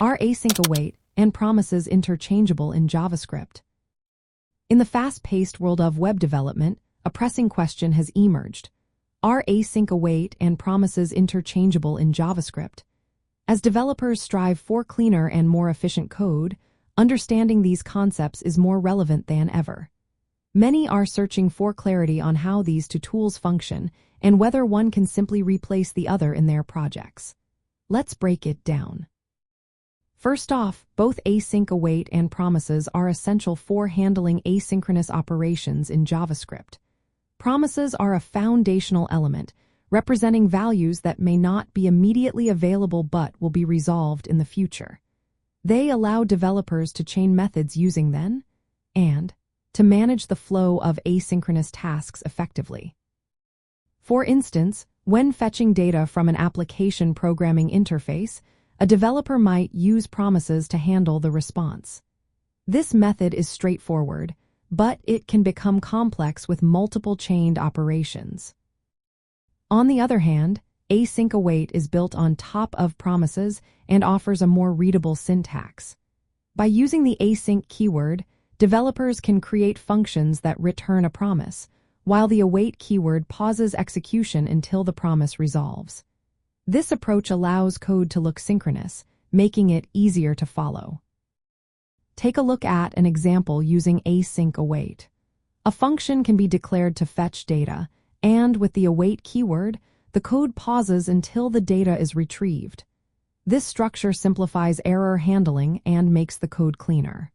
Are async await and promises interchangeable in JavaScript? In the fast-paced world of web development, a pressing question has emerged. Are async await and promises interchangeable in JavaScript? As developers strive for cleaner and more efficient code, understanding these concepts is more relevant than ever. Many are searching for clarity on how these two tools function and whether one can simply replace the other in their projects. Let's break it down. First off, both async await and promises are essential for handling asynchronous operations in JavaScript. Promises are a foundational element, representing values that may not be immediately available but will be resolved in the future. They allow developers to chain methods using them and to manage the flow of asynchronous tasks effectively. For instance, when fetching data from an application programming interface, a developer might use promises to handle the response. This method is straightforward, but it can become complex with multiple chained operations. On the other hand, async await is built on top of promises and offers a more readable syntax. By using the async keyword, developers can create functions that return a promise, while the await keyword pauses execution until the promise resolves. This approach allows code to look synchronous, making it easier to follow. Take a look at an example using async await. A function can be declared to fetch data, and with the await keyword, the code pauses until the data is retrieved. This structure simplifies error handling and makes the code cleaner.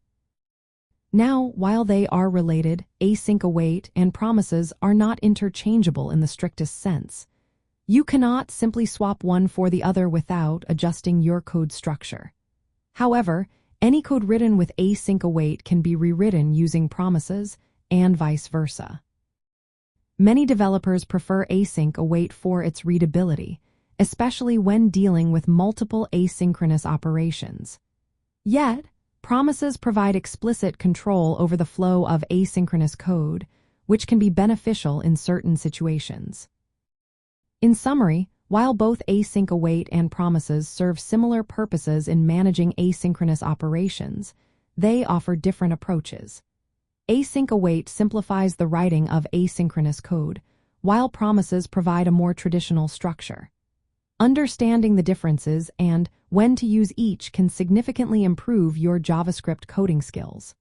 Now, while they are related, async await and promises are not interchangeable in the strictest sense. You cannot simply swap one for the other without adjusting your code structure. However, any code written with async await can be rewritten using promises, and vice versa. Many developers prefer async await for its readability, especially when dealing with multiple asynchronous operations. Yet, promises provide explicit control over the flow of asynchronous code, which can be beneficial in certain situations. In summary, while both async await and promises serve similar purposes in managing asynchronous operations, they offer different approaches. Async await simplifies the writing of asynchronous code, while promises provide a more traditional structure. Understanding the differences and when to use each can significantly improve your JavaScript coding skills.